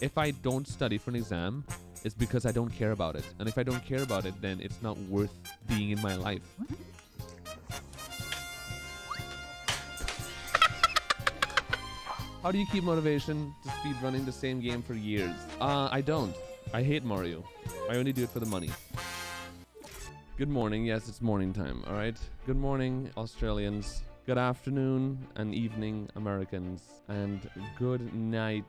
if I don't study for an exam, it's because I don't care about it. And if I don't care about it, then it's not worth being in my life. How do you keep motivation to speed running the same game for years? I don't. I hate Mario. I only do it for the money. Good morning. Yes, it's morning time. All right. Good morning, Australians. Good afternoon and evening, Americans. And good night,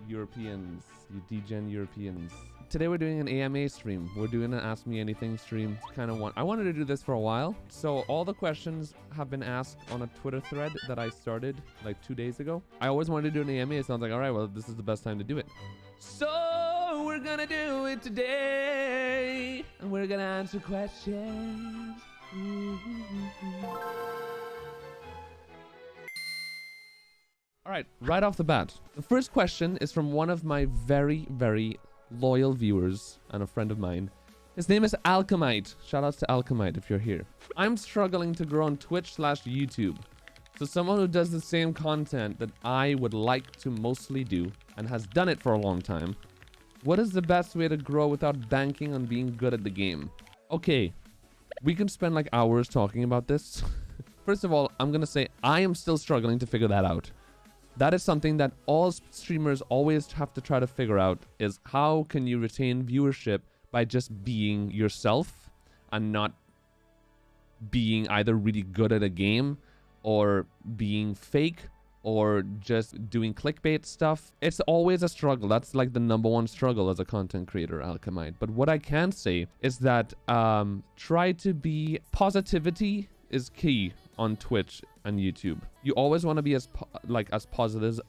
Europeans. You degen Europeans. Today we're doing an AMA stream. We're doing an Ask Me Anything stream. I wanted to do this for a while. So all the questions have been asked on a Twitter thread that I started like 2 days ago. I always wanted to do an AMA, so I was like, all right, well, this is the best time to do it. So we're gonna do it today. And we're gonna answer questions. All right, right off the bat. The first question is from one of my very, very loyal viewers and a friend of mine. His name is Alchemite. Shout outs to Alchemite if you're here. I'm struggling to grow on Twitch/YouTube. So someone who does the same content that I would like to mostly do and has done it for a long time. What is the best way to grow without banking on being good at the game? Okay, we can spend like hours talking about this. First of all, I'm gonna say I am still struggling to figure that out. That is something that all streamers always have to try to figure out, is how can you retain viewership by just being yourself and not being either really good at a game or being fake or just doing clickbait stuff. It's always a struggle. That's like the #1 struggle as a content creator, Alchemite. But what I can say is that try to be positivity is key on Twitch and YouTube. You always want to be as positive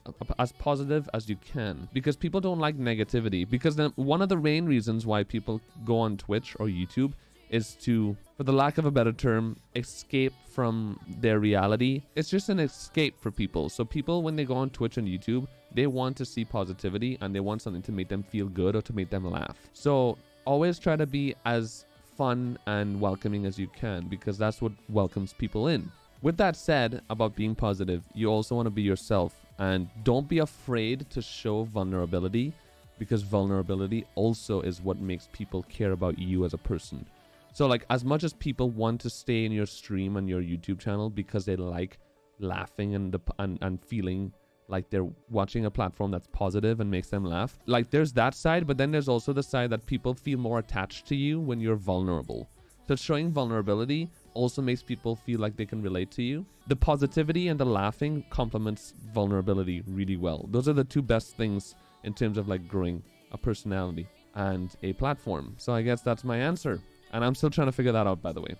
as you can, because people don't like negativity. Because one of the main reasons why people go on Twitch or YouTube is to, for the lack of a better term, escape from their reality. It's just an escape for people. So people, when they go on Twitch and YouTube, they want to see positivity and they want something to make them feel good or to make them laugh. So always try to be as fun and welcoming as you can, because that's what welcomes people in. With that said, about being positive, you also want to be yourself, and don't be afraid to show vulnerability, because vulnerability also is what makes people care about you as a person. So like, as much as people want to stay in your stream and your YouTube channel because they like laughing and feeling like they're watching a platform that's positive and makes them laugh. Like, there's that side, but then there's also the side that people feel more attached to you when you're vulnerable. So showing vulnerability also makes people feel like they can relate to you. The positivity and the laughing complements vulnerability really well. Those are the two best things in terms of like growing a personality and a platform. So I guess that's my answer. And I'm still trying to figure that out, by the way.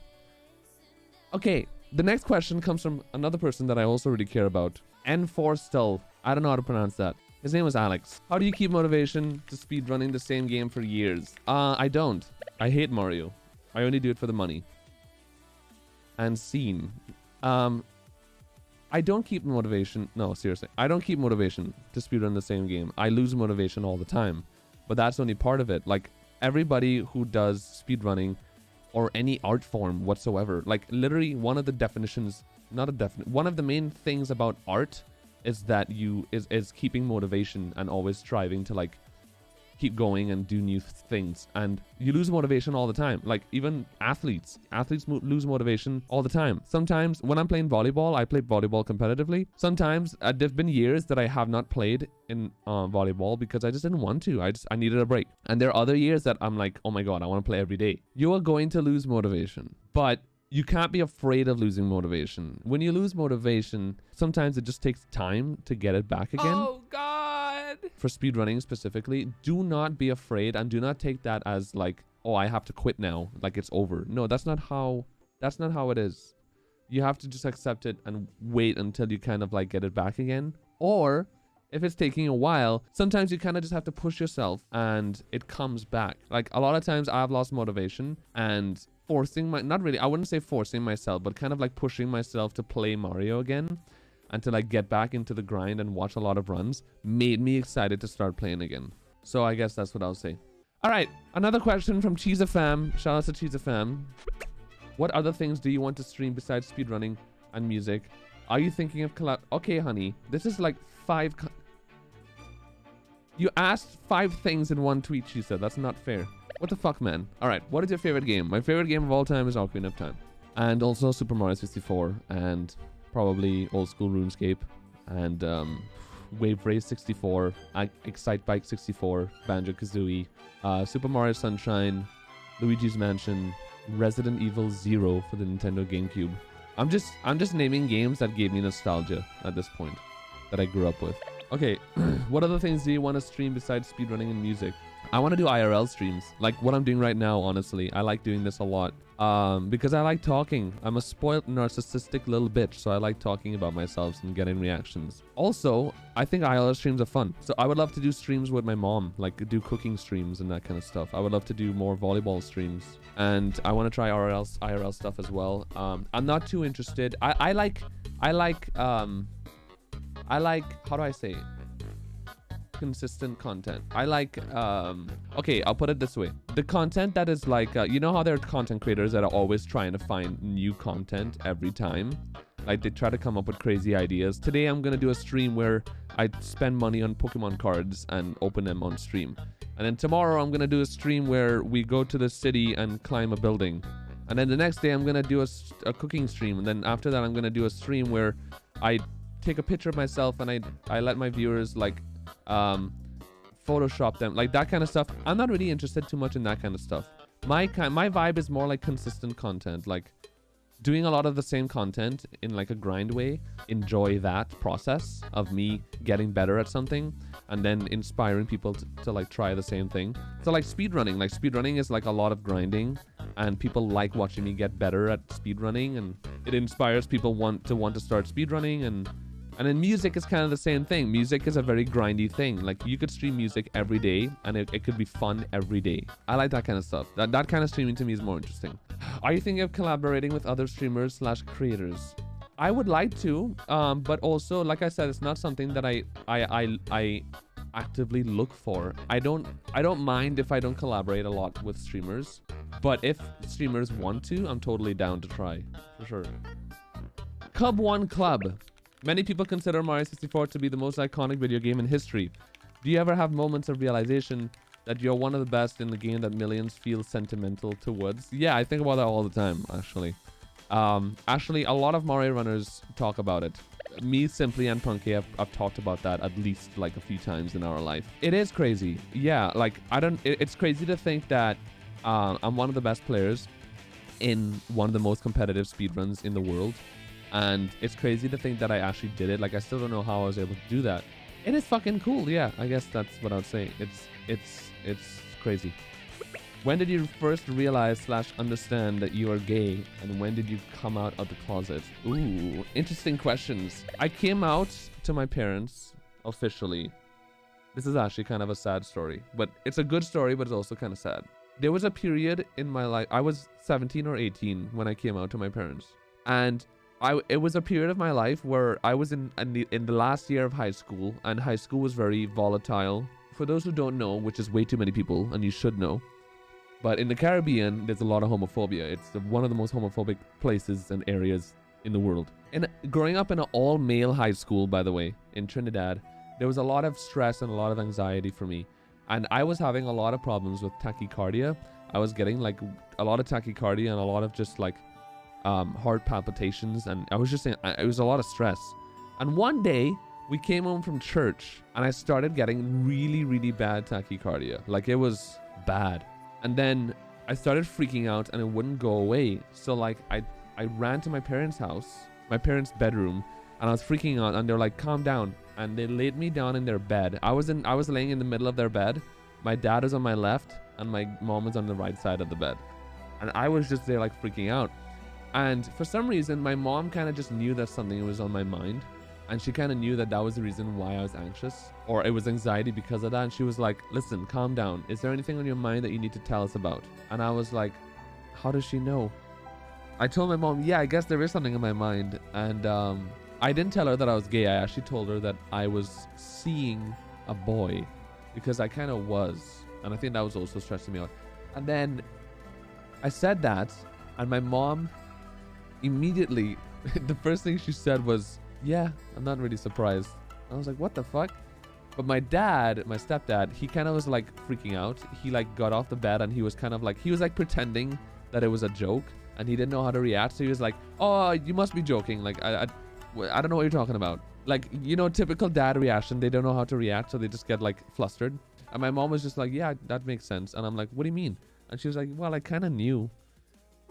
Okay, the next question comes from another person that I also really care about. N4 Still. I don't know how to pronounce that. His name was Alex. How do you keep motivation to speed running the same game for years? I don't. I hate Mario. I only do it for the money. And Scene. I don't keep motivation. No, seriously. I don't keep motivation to speedrun the same game. I lose motivation all the time. But that's only part of it. Like, everybody who does speedrunning or any art form whatsoever, like literally one of the definitions, one of the main things about art is that is keeping motivation and always striving to like keep going and do new things. And you lose motivation all the time. Like, even athletes lose motivation all the time. Sometimes when I'm playing volleyball, I play volleyball competitively. Sometimes there've been years that I have not played in volleyball because I just didn't want to. I needed a break. And there are other years that I'm like, oh my God, I want to play every day. You are going to lose motivation, but you can't be afraid of losing motivation. When you lose motivation, sometimes it just takes time to get it back again. Oh God. For speedrunning specifically, do not be afraid, and do not take that as like, oh, I have to quit now, like it's over. No, that's not how it is. You have to just accept it and wait until you kind of like get it back again. Or if it's taking a while, sometimes you kind of just have to push yourself and it comes back. Like, a lot of times I've lost motivation, and I wouldn't say forcing myself, but kind of like pushing myself to play Mario again and to like get back into the grind and watch a lot of runs made me excited to start playing again. So I guess that's what I'll say. All right, another question from CheeseFam. Shout out to CheeseFam. What other things do you want to stream besides speedrunning and music? Are you thinking of collab? Okay, honey, this is like 5. You asked 5 things in one tweet, she said. That's not fair. What the fuck, man? All right, what is your favorite game? My favorite game of all time is Ocarina of Time. And also Super Mario 64 and probably old school RuneScape and Wave Race 64, Excite Bike 64, Banjo-Kazooie, Super Mario Sunshine, Luigi's Mansion, Resident Evil 0 for the Nintendo GameCube. I'm just naming games that gave me nostalgia at this point that I grew up with. Okay, what other things do you want to stream besides speedrunning and music? I want to do IRL streams, like what I'm doing right now, honestly. I like doing this a lot because I like talking. I'm a spoiled, narcissistic little bitch, so I like talking about myself and getting reactions. Also, I think IRL streams are fun. So I would love to do streams with my mom, like do cooking streams and that kind of stuff. I would love to do more volleyball streams. And I want to try IRL stuff as well. I'm not too interested. I like, how do I say it? Consistent content. I like okay, I'll put it this way. The content that is like you know how there are content creators that are always trying to find new content every time, like they try to come up with crazy ideas. Today I'm gonna do a stream where I spend money on Pokemon cards and open them on stream, and then tomorrow I'm gonna do a stream where we go to the city and climb a building, and then the next day I'm gonna do a cooking stream, and then after that I'm gonna do a stream where I take a picture of myself and I let my viewers like Photoshop them, like that kind of stuff. I'm not really interested too much in that kind of stuff. My vibe is more like consistent content, like doing a lot of the same content in like a grind way. Enjoy that process of me getting better at something and then inspiring people to like try the same thing. So like speedrunning is like a lot of grinding, and people like watching me get better at speedrunning, and it inspires people want to start speedrunning. And then music is kind of the same thing. Music is a very grindy thing. Like you could stream music every day and it could be fun every day. I like that kind of stuff. That kind of streaming to me is more interesting. Are you thinking of collaborating with other streamers / creators? I would like to, but also, like I said, it's not something that I actively look for. I don't mind if I don't collaborate a lot with streamers, but if streamers want to, I'm totally down to try, for sure. Cub One Club. Many people consider Mario 64 to be the most iconic video game in history. Do you ever have moments of realization that you're one of the best in the game that millions feel sentimental towards? Yeah, I think about that all the time, actually. Actually, a lot of Mario runners talk about it. Me, Simply, and Punky have talked about that at least like a few times in our life. It is crazy. Yeah, like, it's crazy to think that I'm one of the best players in one of the most competitive speedruns in the world. And it's crazy to think that I actually did it. Like, I still don't know how I was able to do that. It is fucking cool. Yeah, I guess that's what I would say. It's crazy. When did you first realize / understand that you are gay? And when did you come out of the closet? Ooh, interesting questions. I came out to my parents officially. This is actually kind of a sad story. But it's a good story, but it's also kind of sad. There was a period in my life. I was 17 or 18 when I came out to my parents. And it was a period of my life where I was in the last year of high school, and high school was very volatile. For those who don't know, which is way too many people, and you should know, but in the Caribbean, there's a lot of homophobia. It's one of the most homophobic places and areas in the world. And growing up in an all-male high school, by the way, in Trinidad, there was a lot of stress and a lot of anxiety for me. And I was having a lot of problems with tachycardia. I was getting like a lot of tachycardia and a lot of just like heart palpitations, and I was just saying it was a lot of stress. And one day we came home from church and I started getting really bad tachycardia. Like, it was bad. And then I started freaking out and it wouldn't go away. So like I ran to my parents' house, my parents' bedroom, and I was freaking out, and they're like, calm down. And they laid me down in their bed. I was laying in the middle of their bed. My dad was on my left and my mom was on the right side of the bed. And I was just there like freaking out. And for some reason, my mom kind of just knew that something was on my mind. And she kind of knew that was the reason why I was anxious, or it was anxiety because of that. And she was like, listen, calm down. Is there anything on your mind that you need to tell us about? And I was like, how does she know? I told my mom, yeah, I guess there is something in my mind. And I didn't tell her that I was gay. I actually told her that I was seeing a boy, because I kind of was. And I think that was also stressing me out. And then I said that, and my mom immediately, the first thing she said was, yeah, I'm not really surprised. I was like, what the fuck? But my dad, my stepdad, he kind of was like freaking out. He like got off the bed and he was kind of like, he was like pretending that it was a joke and he didn't know how to react. So he was like, oh, you must be joking. Like, I don't know what you're talking about. Like, you know, typical dad reaction. They don't know how to react. So they just get like flustered. And my mom was just like, yeah, that makes sense. And I'm like, what do you mean? And she was like, well, I kind of knew.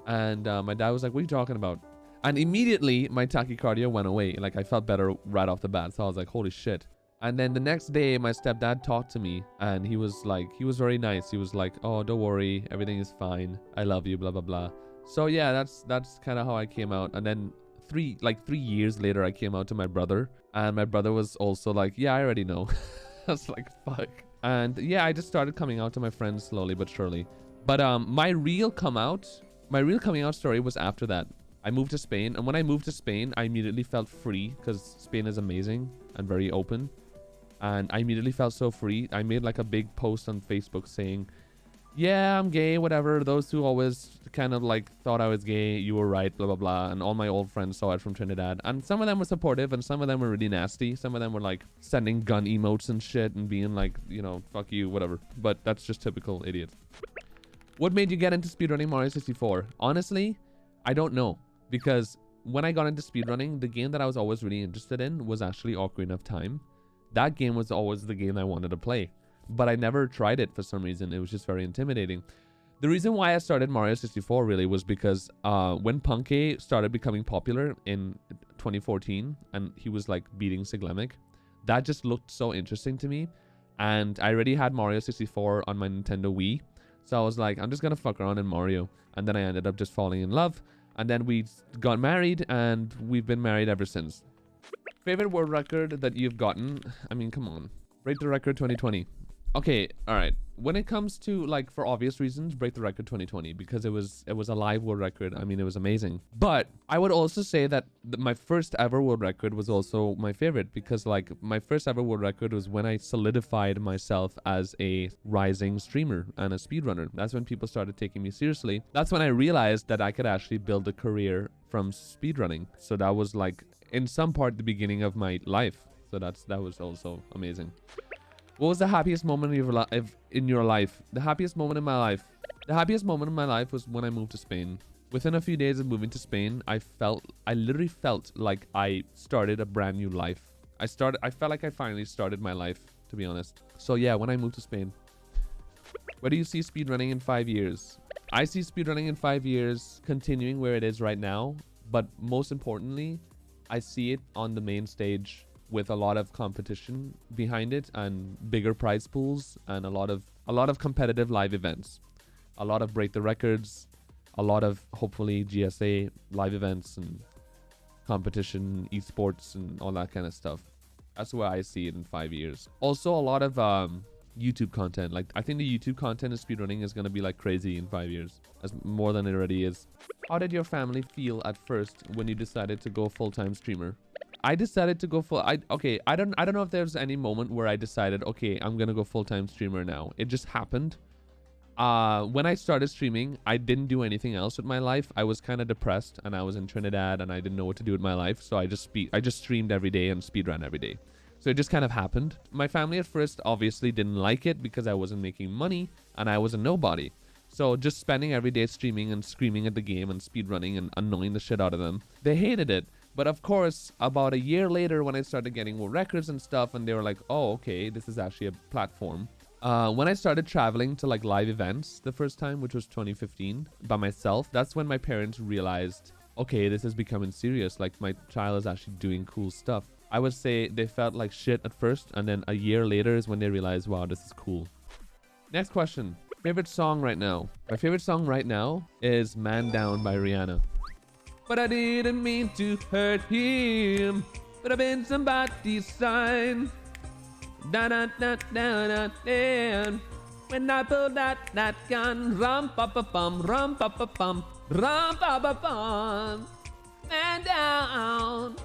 And my dad was like, what are you talking about? And immediately my tachycardia went away. Like I felt better right off the bat. So I was like, holy shit. And then the next day, my stepdad talked to me and he was like, he was very nice. He was like, oh, don't worry. Everything is fine. I love you, blah, blah, blah. So yeah, that's kind of how I came out. And then 3 years later, I came out to my brother and my brother was also like, yeah, I already know. I was like, fuck. And yeah, I just started coming out to my friends slowly but surely. But my real coming out story was after that. I moved to Spain. And when I moved to Spain, I immediately felt free because Spain is amazing and very open. And I immediately felt so free. I made like a big post on Facebook saying, yeah, I'm gay, whatever. Those who always kind of like thought I was gay, you were right, blah, blah, blah. And all my old friends saw it from Trinidad. And some of them were supportive and some of them were really nasty. Some of them were like sending gun emotes and shit and being like, you know, fuck you, whatever. But that's just typical idiots. What made you get into speedrunning Mario 64? Honestly, I don't know. Because when I got into speedrunning, the game that I was always really interested in was actually Ocarina of Time. That game was always the game I wanted to play, but I never tried it for some reason. It was just very intimidating. The reason why I started Mario 64 really was because when Punky started becoming popular in 2014 and he was like beating Siglemic, that just looked so interesting to me. And I already had Mario 64 on my Nintendo Wii. So I was like, I'm just going to fuck around in Mario. And then I ended up just falling in love. And then we got married and we've been married ever since. Favorite world record that you've gotten? I mean, come on. Break the Record 2020. Okay, all right. When it comes to, like, for obvious reasons, Break the Record 2020, because it was a live world record. I mean, it was amazing. But I would also say that my first ever world record was also my favorite, because, like, my first ever world record was when I solidified myself as a rising streamer and a speedrunner. That's when people started taking me seriously. That's when I realized that I could actually build a career from speedrunning. So that was, like, in some part, the beginning of my life. So that was also amazing. What was the happiest moment in your life? The happiest moment in my life. The happiest moment in my life was when I moved to Spain. Within a few days of moving to Spain, I literally felt like I started a brand new life. I felt like I finally started my life, to be honest. So yeah, when I moved to Spain. Where do you see speedrunning in 5 years? I see speedrunning in 5 years continuing where it is right now, but most importantly, I see it on the main stage with a lot of competition behind it and bigger prize pools and a lot of competitive live events, a lot of Break the Records, a lot of hopefully GSA live events and competition, esports and all that kind of stuff. That's where I see it in 5 years. Also a lot of YouTube content. Like I think the YouTube content of speedrunning is going to be like crazy in 5 years, as more than it already is. How did your family feel at first when you decided to go full-time streamer? I decided to go I don't know if there's any moment where I decided, okay, I'm gonna go full-time streamer now. It just happened. When I started streaming, I didn't do anything else with my life. I was kind of depressed and I was in Trinidad and I didn't know what to do with my life. So I just streamed every day and speedran every day. So it just kind of happened. My family at first obviously didn't like it because I wasn't making money and I was a nobody. So just spending every day streaming and screaming at the game and speedrunning and annoying the shit out of them. They hated it. But of course, about a year later when I started getting more records and stuff and they were like, oh, okay, this is actually a platform. When I started traveling to like live events the first time, which was 2015 by myself, that's when my parents realized, okay, this is becoming serious. Like my child is actually doing cool stuff. I would say they felt like shit at first. And then a year later is when they realized, wow, this is cool. Next question. Favorite song right now? My favorite song right now is Man Down by Rihanna. But I didn't mean to hurt him. But I've been somebody's sign. Da da da da da da. When I pulled out that gun, rum pa pa bum, rum pa pa bum, rum pa pa bum. Man down.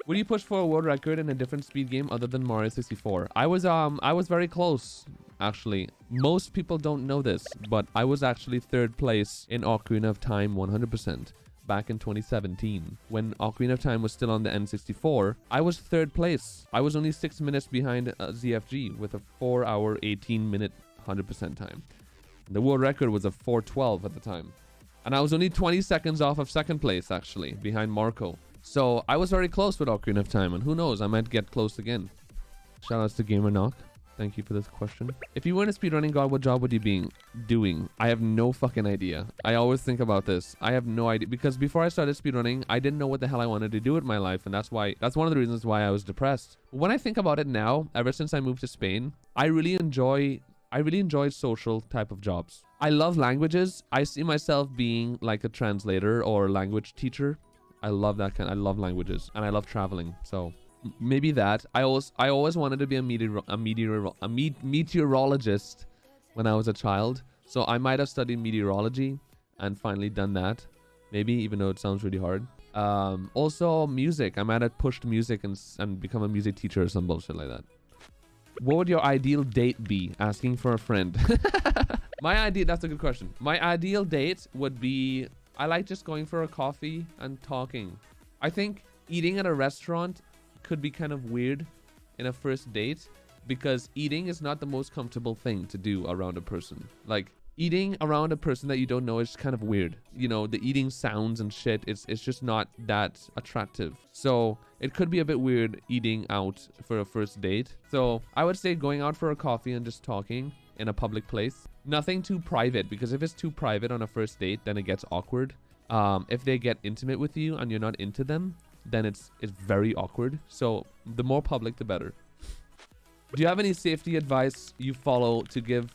Would you push for a world record in a different speed game other than Mario 64? I was very close. Actually, most people don't know this, but I was actually third place in Ocarina of Time 100%. back in 2017 when Ocarina of Time was still on the N64. I was 3rd place. I was only 6 minutes behind ZFG with a 4-hour, 18-minute, 100% time. The world record was a 4:12 at the time. And I was only 20 seconds off of 2nd place, actually, behind Marco. So I was very close with Ocarina of Time, and who knows, I might get close again. Shout outs to Gamer Knock. Thank you for this question. If you weren't a speedrunning god, what job would you be doing? I have no fucking idea. I always think about this. I have no idea, because before I started speedrunning, I didn't know what the hell I wanted to do with my life, and that's one of the reasons why I was depressed. When I think about it now, ever since I moved to Spain, I really enjoy social type of jobs. I love languages. I see myself being like a translator or language teacher. I love that I love languages, and I love traveling. So maybe that. I always wanted to be a meteorologist when I was a child. So I might have studied meteorology and finally done that. Maybe, even though it sounds really hard. Also music. I might have pushed music and become a music teacher or some bullshit like that. What would your ideal date be? Asking for a friend. That's a good question. My ideal date would be, I like just going for a coffee and talking. I think eating at a restaurant could be kind of weird in a first date, because eating is not the most comfortable thing to do around a person. Like, eating around a person that you don't know is kind of weird. You know, the eating sounds and shit, it's just not that attractive. So it could be a bit weird eating out for a first date. So I would say going out for a coffee and just talking in a public place. Nothing too private, because if it's too private on a first date, then it gets awkward. If they get intimate with you and you're not into them, then it's very awkward. So the more public, the better. Do you have any safety advice you follow to give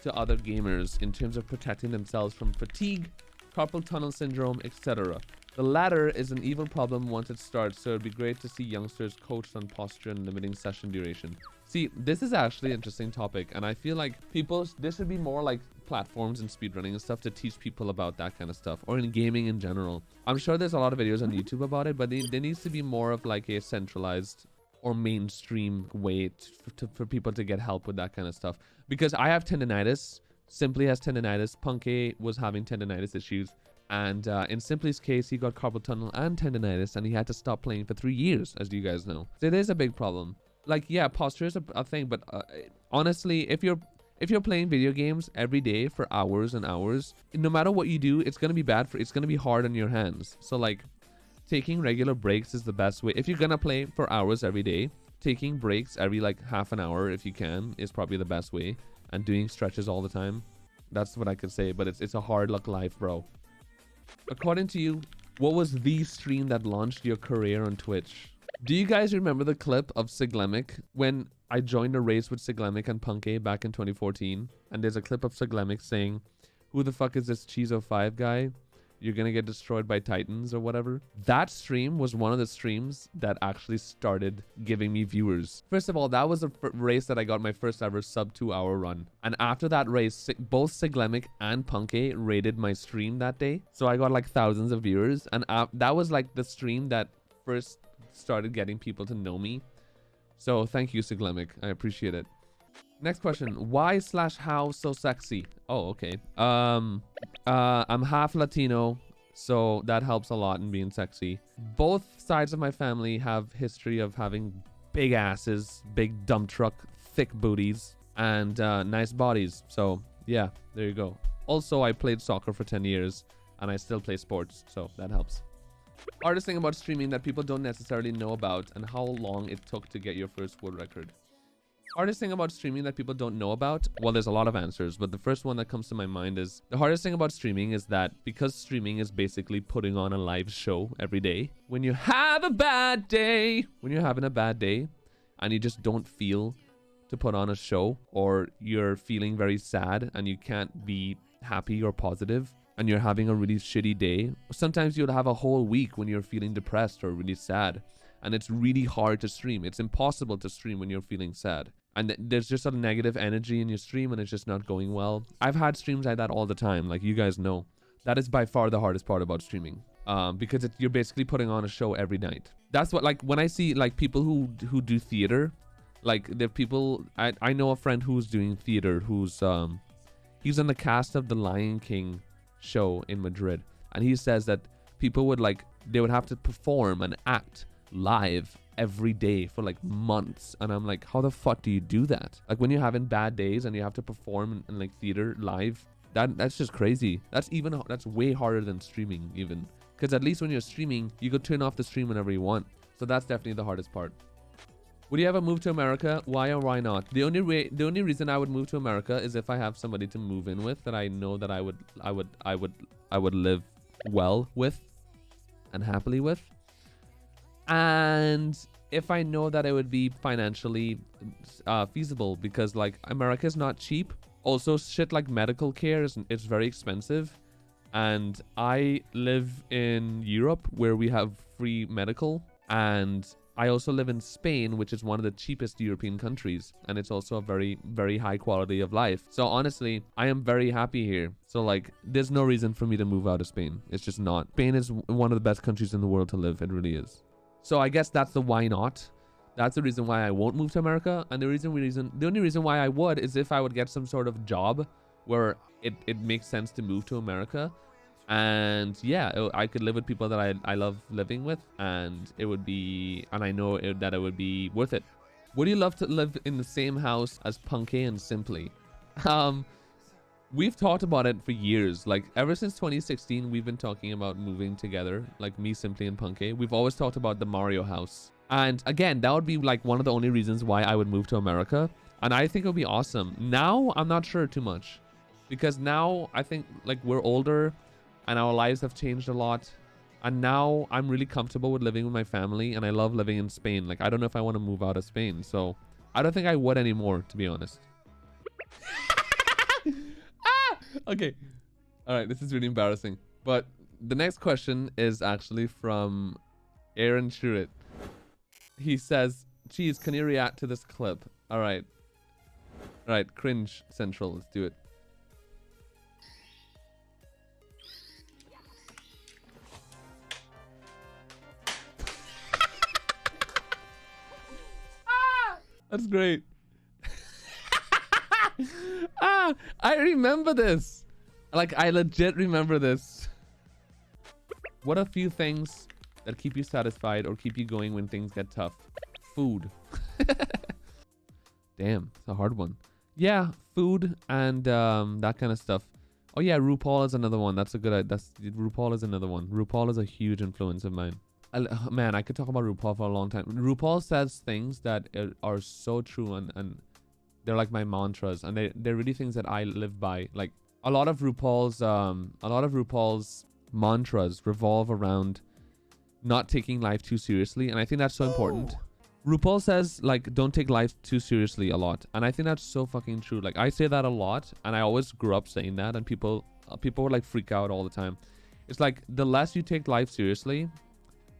to other gamers in terms of protecting themselves from fatigue, carpal tunnel syndrome, etc.? The latter is an evil problem once it starts, so it'd be great to see youngsters coached on posture and limiting session duration. See, this is actually an interesting topic, and I feel like there should be more like platforms and speedrunning and stuff to teach people about that kind of stuff, or in gaming in general. I'm sure there's a lot of videos on YouTube about it, but there needs to be more of like a centralized or mainstream way for people to get help with that kind of stuff. Because I have tendinitis, Simply has tendinitis, Punky was having tendinitis issues, and in Simply's case, he got carpal tunnel and tendinitis, and he had to stop playing for 3 years, as you guys know. So it is a big problem. Like, yeah, posture is a thing, but honestly, if you're playing video games every day for hours and hours, no matter what you do, it's gonna be it's gonna be hard on your hands. So like, taking regular breaks is the best way. If you're gonna play for hours every day, taking breaks every like half an hour if you can is probably the best way. And doing stretches all the time, that's what I could say. But it's a hard luck life, bro. According to you, what was the stream that launched your career on Twitch? Do you guys remember the clip of Siglemic when I joined a race with Siglemic and Punky back in 2014? And there's a clip of Siglemic saying, "Who the fuck is this Cheezo 5 guy? You're gonna get destroyed by Titans," or whatever. That stream was one of the streams that actually started giving me viewers. First of all, that was a race that I got my first ever sub 2-hour run. And after that race, both Siglemic and Punky rated my stream that day. So I got like thousands of viewers. And that was like the stream that first started getting people to know me. So thank you, Siglemic. I appreciate it. Next question. Why/how so sexy? Oh, okay. I'm half Latino, so that helps a lot in being sexy. Both sides of my family have history of having big asses, big dump truck, thick booties, and nice bodies. So yeah, there you go. Also, I played soccer for 10 years, and I still play sports, so that helps. Hardest thing about streaming that people don't necessarily know about, and how long it took to get your first world record. Hardest thing about streaming that people don't know about? Well, there's a lot of answers, but the first one that comes to my mind is the hardest thing about streaming is that because streaming is basically putting on a live show every day. When you have a bad day, when you're having a bad day and you just don't feel to put on a show, or you're feeling very sad and you can't be happy or positive, and you're having a really shitty day, sometimes you'll have a whole week when you're feeling depressed or really sad. And it's really hard to stream. It's impossible to stream when you're feeling sad. And there's just a negative energy in your stream and it's just not going well. I've had streams like that all the time, like you guys know. That is by far the hardest part about streaming. Because you're basically putting on a show every night. That's what, like, when I see like people who do theater, like there are people, I know a friend who's doing theater, he's on the cast of the Lion King show in Madrid. And he says that people would like, they would have to perform and act live every day for like months. And I'm like, how the fuck do you do that? Like when you're having bad days and you have to perform in like theater live, that's just crazy. That's way harder than streaming even. Because at least when you're streaming, you could turn off the stream whenever you want. So that's definitely the hardest part. Would you ever move to America? Why or why not? The only reason I would move to America is if I have somebody to move in with that I know that I would live well with and happily with. And if I know that it would be financially feasible, because like America is not cheap. Also, shit like medical care is very expensive. And I live in Europe where we have free medical, and I also live in Spain, which is one of the cheapest European countries, and it's also a very, very high quality of life. So honestly, I am very happy here. So like, there's no reason for me to move out of Spain. It's just not. Spain is one of the best countries in the world to live. It really is. So I guess that's the why not. That's the reason why I won't move to America. And the only reason why I would is if I would get some sort of job where it makes sense to move to America. And yeah, I could live with people that I love living with, and it would be, and I know that it would be worth it. Would you love to live in the same house as Punky and Simply? We've talked about it for years. Like ever since 2016, we've been talking about moving together, like me, Simply, and Punky. We've always talked about the Mario house. And again, that would be like one of the only reasons why I would move to America. And I think it would be awesome. Now, I'm not sure too much, because now I think like we're older and our lives have changed a lot. And now I'm really comfortable with living with my family, and I love living in Spain. Like, I don't know if I want to move out of Spain. So I don't think I would anymore, to be honest. Okay. All right. This is really embarrassing. But the next question is actually from Aaron Shurit. He says, geez, can you react to this clip? All right. All right. Cringe Central. Let's do it. That's great. I remember this. Like, I legit remember this. What are a few things that keep you satisfied or keep you going when things get tough? Food. Damn, it's a hard one. Yeah, food and that kind of stuff. Oh yeah, RuPaul is another one. That's a good. RuPaul is another one. RuPaul is a huge influence of mine. Man, I could talk about RuPaul for a long time. RuPaul says things that are so true, and they're like my mantras, and they're really things that I live by. Like a lot of RuPaul's mantras revolve around not taking life too seriously, and I think that's so important. RuPaul says like don't take life too seriously a lot, and I think that's so fucking true. Like I say that a lot, and I always grew up saying that, and people would like freak out all the time. It's like the less you take life seriously,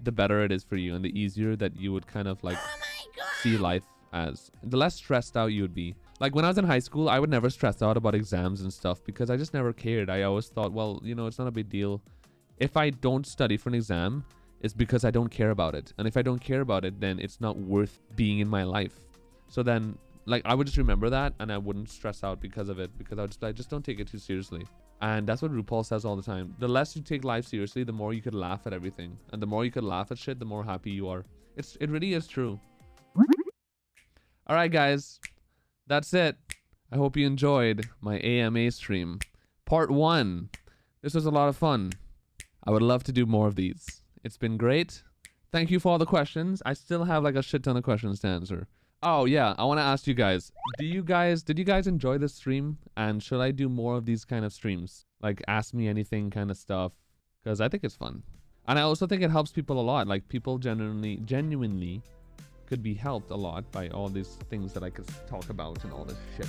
the better it is for you, and the easier that you would kind of like see life as. The less stressed out you would be. Like when I was in high school, I would never stress out about exams and stuff because I just never cared. I always thought, well, you know, it's not a big deal. If I don't study for an exam, it's because I don't care about it. And if I don't care about it, then it's not worth being in my life. So then like I would just remember that, and I wouldn't stress out because of it, because I just don't take it too seriously. And that's what RuPaul says all the time. The less you take life seriously, the more you could laugh at everything. And the more you could laugh at shit, the more happy you are. It really is true. All right, guys. That's it. I hope you enjoyed my AMA stream. Part 1. This was a lot of fun. I would love to do more of these. It's been great. Thank you for all the questions. I still have like a shit ton of questions to answer. Oh yeah, I want to ask you guys, did you guys enjoy this stream? And should I do more of these kind of streams? Like ask me anything kind of stuff, because I think it's fun. And I also think it helps people a lot. Like people genuinely could be helped a lot by all these things that I could talk about and all this shit.